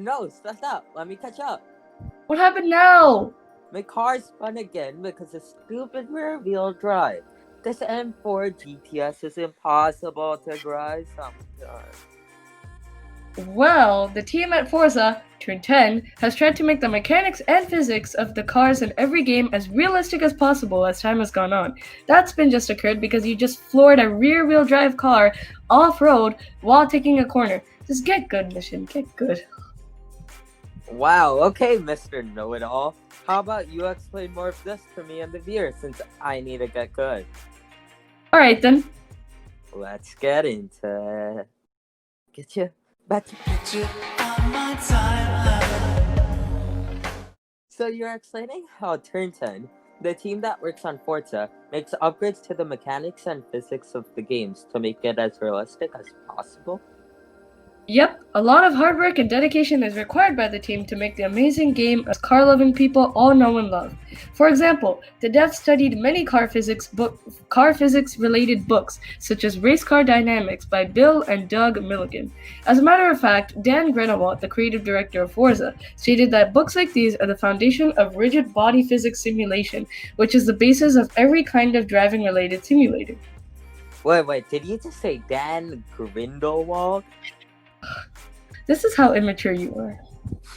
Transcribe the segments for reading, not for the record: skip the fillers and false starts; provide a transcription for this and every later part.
No, stop. Let me catch up. What happened now? My car spun again because of stupid rear-wheel drive. This M4 GTS is impossible to drive sometimes. Well, the team at Forza, Turn 10, has tried to make the mechanics and physics of the cars in every game as realistic as possible as time has gone on. That spin just occurred because you just floored a rear-wheel drive car off-road while taking a corner. Just get good, Mission. Get good. Wow, okay, Mr. Know-It-All. How about you explain more of this to me and the viewers since I need to get good? Alright then. Let's get into it. Get you back. So you're explaining how Turn 10, the team that works on Forza, makes upgrades to the mechanics and physics of the games to make it as realistic as possible? Yep, a lot of hard work and dedication is required by the team to make the amazing game as car-loving people all know and love. For example, the devs studied many car physics-related books, such as Race Car Dynamics by Bill and Doug Millikin. As a matter of fact, Dan Greenawalt, the creative director of Forza, stated that books like these are the foundation of rigid body physics simulation, which is the basis of every kind of driving-related simulator. Wait, did you just say Dan Greenawalt? This is how immature you are.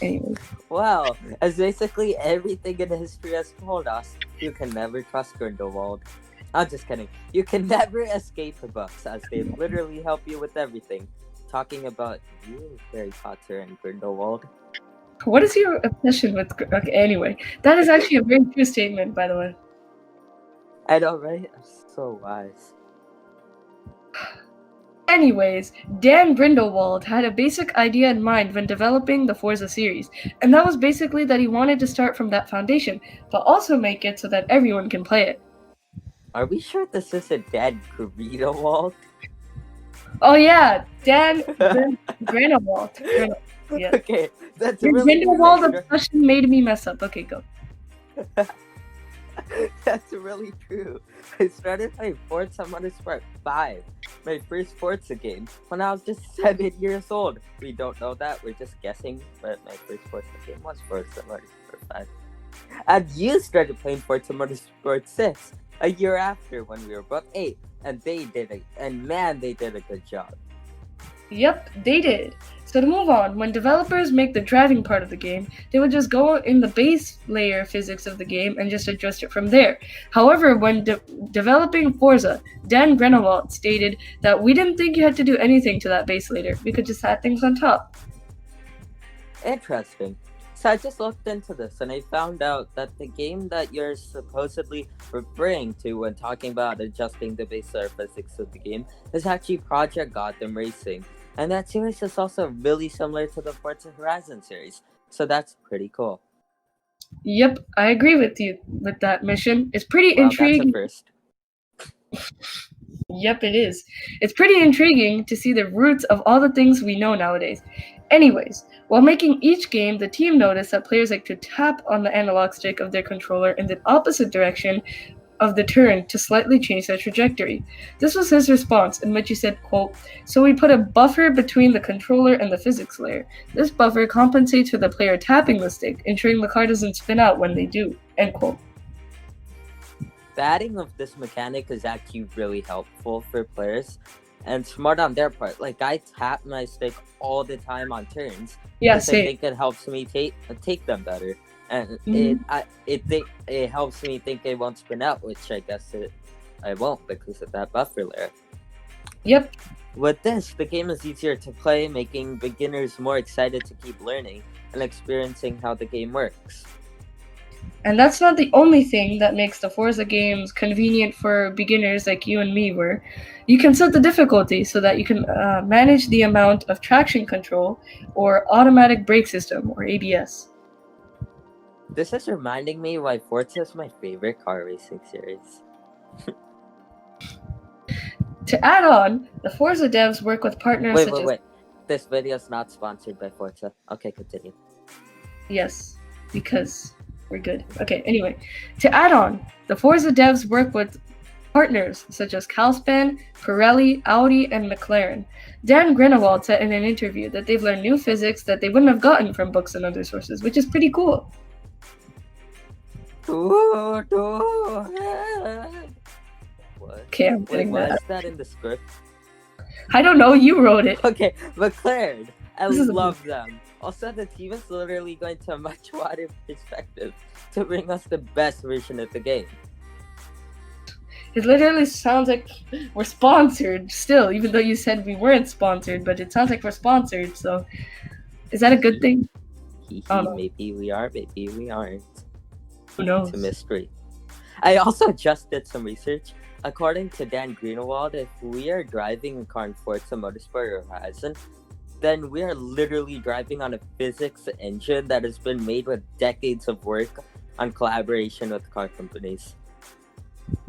Anyway. Well, as basically everything in history has told us, you can never trust Grindelwald. I'm just kidding. You can never escape the books, as they literally help you with everything. Talking about you, Harry Potter and Grindelwald. What is your obsession with... Okay, anyway. That is actually a very true statement, by the way. I know, right? I'm so wise. Anyways, Dan Grindelwald had a basic idea in mind when developing the Forza series, and that was basically that he wanted to start from that foundation, but also make it so that everyone can play it. Are we sure this isn't Dan Grindelwald? Oh yeah, Dan Greenawalt. Yeah. Okay, that's really Grindelwald obsession made me mess up. Okay, go. That's really true. I started playing Forza Motorsport 5, my first Forza game, when I was just 7 years old. We don't know that, we're just guessing, but my first Forza game was Forza Motorsport 5. And you started playing Forza Motorsport 6 a year after when we were both 8, and they did a good job. Yep, they did. So to move on, when developers make the driving part of the game, they would just go in the base layer physics of the game and just adjust it from there. However, when developing Forza, Dan Greenawalt stated that we didn't think you had to do anything to that base layer. We could just add things on top. Interesting. So I just looked into this and I found out that the game that you're supposedly referring to when talking about adjusting the base layer physics of the game is actually Project Gotham Racing. And that series is also really similar to the Forza Horizon series. So that's pretty cool. Yep, I agree with you with that, Mission. It's pretty intriguing. That's a first. Yep, it is. It's pretty intriguing to see the roots of all the things we know nowadays. Anyways, while making each game, the team noticed that players like to tap on the analog stick of their controller in the opposite direction of the turn to slightly change their trajectory. This was his response, in which he said, quote, "So we put a buffer between the controller and the physics layer. This buffer compensates for the player tapping the stick, ensuring the car doesn't spin out when they do." End quote. The adding of this mechanic is actually really helpful for players and smart on their part. Like, I tap my stick all the time on turns. Yeah, because I think it helps me take them better. And it helps me think it won't spin out, which I guess I won't because of that buffer layer. Yep. With this, the game is easier to play, making beginners more excited to keep learning and experiencing how the game works. And that's not the only thing that makes the Forza games convenient for beginners like you and me were. You can set the difficulty so that you can manage the amount of traction control or automatic brake system or ABS. This is reminding me why Forza is my favorite car racing series. To add on, the Forza devs work with partners such as... Wait. This video is not sponsored by Forza. Okay, continue. Yes, because we're good. Okay, anyway. To add on, the Forza devs work with partners such as Calspan, Pirelli, Audi, and McLaren. Dan Greenawalt said in an interview that they've learned new physics that they wouldn't have gotten from books and other sources, which is pretty cool. What? Okay, I'm Wait, getting why that. is that in the script? I don't know, you wrote it. Okay, McLaren. I This is love them. Also, the team is literally going to a much wider perspective to bring us the best version of the game. It literally sounds like we're sponsored still, even though you said we weren't sponsored, but it sounds like we're sponsored, so is that a good thing? Maybe we are, maybe we aren't. Who knows? It's a mystery. I also just did some research. According to Dan Greenawalt, if we are driving a car in Forza Motorsport Horizon, then we are literally driving on a physics engine that has been made with decades of work on collaboration with car companies.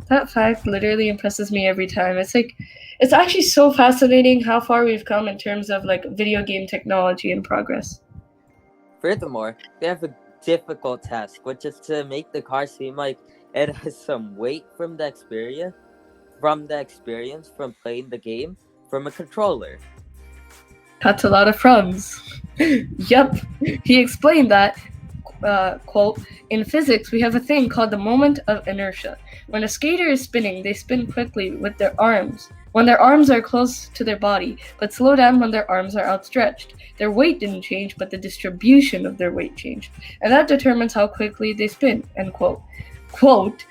That fact literally impresses me every time. It's actually so fascinating how far we've come in terms of like video game technology and progress. Furthermore, they have a difficult task, which is to make the car seem like it has some weight from the experience from playing the game from a controller. That's a lot of fronts. Yup. He explained that, quote, in physics, we have a thing called the moment of inertia. When a skater is spinning, they spin quickly with their arms, when their arms are close to their body, but slow down when their arms are outstretched. Their weight didn't change, but the distribution of their weight changed. And that determines how quickly they spin, end quote. Quote,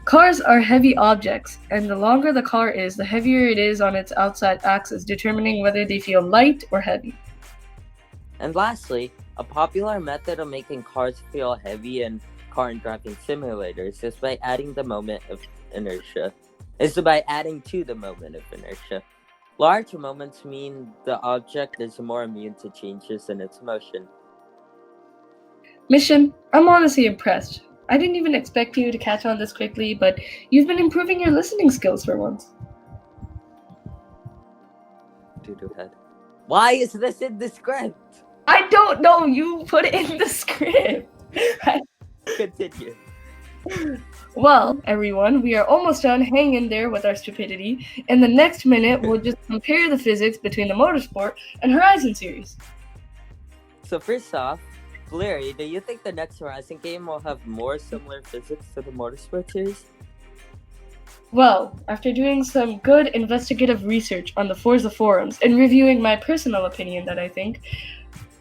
cars are heavy objects, and the longer the car is, the heavier it is on its outside axis, determining whether they feel light or heavy. And lastly, a popular method of making cars feel heavy in car and driving simulators is by adding to the moment of inertia. Large moments mean the object is more immune to changes in its motion. Mission, I'm honestly impressed. I didn't even expect you to catch on this quickly, but you've been improving your listening skills for once. Doo-doo-head. Why is this in the script? I don't know, you put it in the script. Continue. Well, everyone, we are almost done. Hang in there with our stupidity. In the next minute, we'll just compare the physics between the Motorsport and Horizon series. So first off, Larry, do you think the next Horizon game will have more similar physics to the Motorsport series? Well, after doing some good investigative research on the Forza forums and reviewing my personal opinion that I think,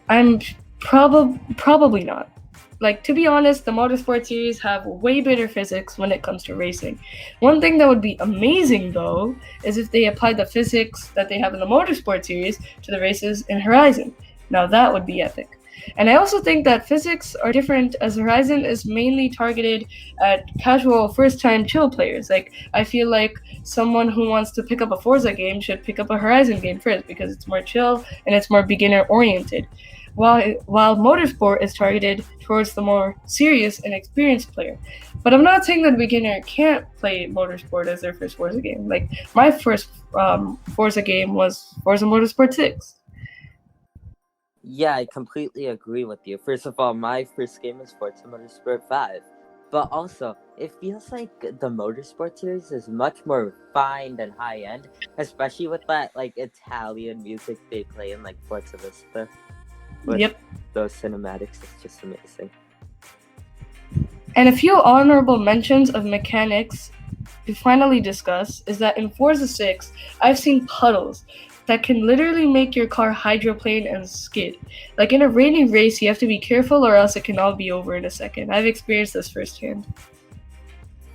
I'm probably not. Like, to be honest, the Motorsport series have way better physics when it comes to racing. One thing that would be amazing, though, is if they applied the physics that they have in the Motorsport series to the races in Horizon. Now that would be epic. And I also think that physics are different, as Horizon is mainly targeted at casual first-time chill players. Like, I feel like someone who wants to pick up a Forza game should pick up a Horizon game first because it's more chill and it's more beginner-oriented. While Motorsport is targeted towards the more serious and experienced player. But I'm not saying that a beginner can't play Motorsport as their first Forza game. Like, my first Forza game was Forza Motorsport 6. Yeah, I completely agree with you. First of all, my first game was Forza Motorsport 5. But also, it feels like the Motorsport series is much more refined and high-end, especially with that, like, Italian music they play in, like, Forza Vista. With those cinematics, it's just amazing. And a few honorable mentions of mechanics to finally discuss is that in Forza 6, I've seen puddles that can literally make your car hydroplane and skid. Like in a rainy race, you have to be careful or else it can all be over in a second. I've experienced this firsthand.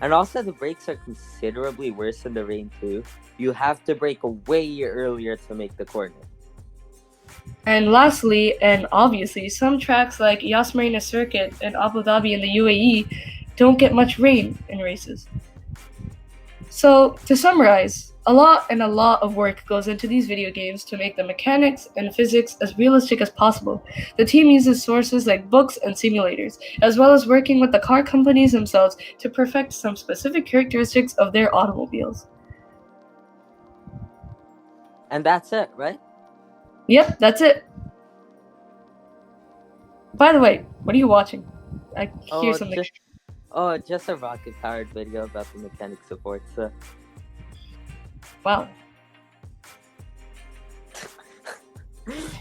And also the brakes are considerably worse in the rain too. You have to brake way earlier to make the corner. And lastly, and obviously, some tracks like Yas Marina Circuit and Abu Dhabi in the UAE don't get much rain in races. So, to summarize, A lot of work goes into these video games to make the mechanics and physics as realistic as possible. The team uses sources like books and simulators, as well as working with the car companies themselves to perfect some specific characteristics of their automobiles. And that's it, right? Yep, that's it. By the way, what are you watching? I hear something. Just a rocket-powered video about the mechanics of Forza. Wow.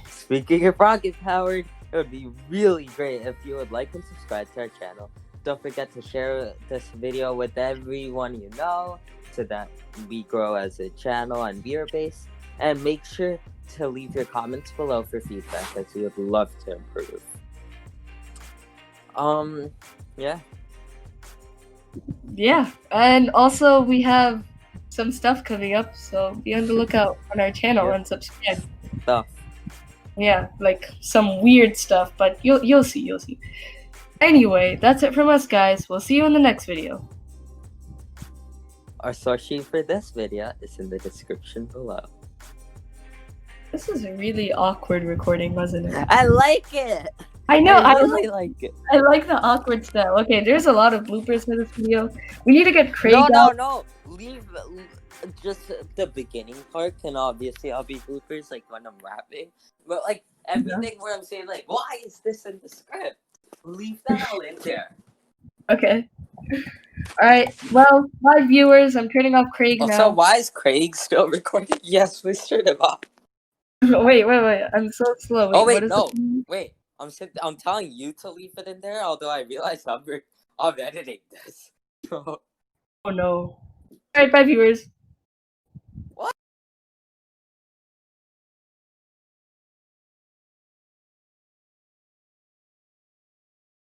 Speaking of rocket-powered, it would be really great if you would like and subscribe to our channel. Don't forget to share this video with everyone you know so that we grow as a channel and viewer base. And make sure to leave your comments below for feedback, as we would love to improve. Yeah. Yeah, and also we have some stuff coming up, so be on the lookout on our channel and subscribe. Stuff. Yeah, like some weird stuff, but you'll see. Anyway, that's it from us, guys. We'll see you in the next video. Our source sheet for this video is in the description below. This is a really awkward recording, wasn't it? I like it! I know, I really like it. I like the awkward style. Okay, there's a lot of bloopers for this video. We need to get Craig out. No. Leave just the beginning part, and obviously I'll be bloopers like when I'm rapping. But like everything where I'm saying like, why is this in the script? Leave that all in there. Okay. Alright, well, my viewers, I'm turning off Craig now. Also, why is Craig still recording? Yes, please turn him off. Wait, I'm so slow. Wait, I'm telling you to leave it in there, although I realize I'm editing this. Oh no. Alright, bye viewers.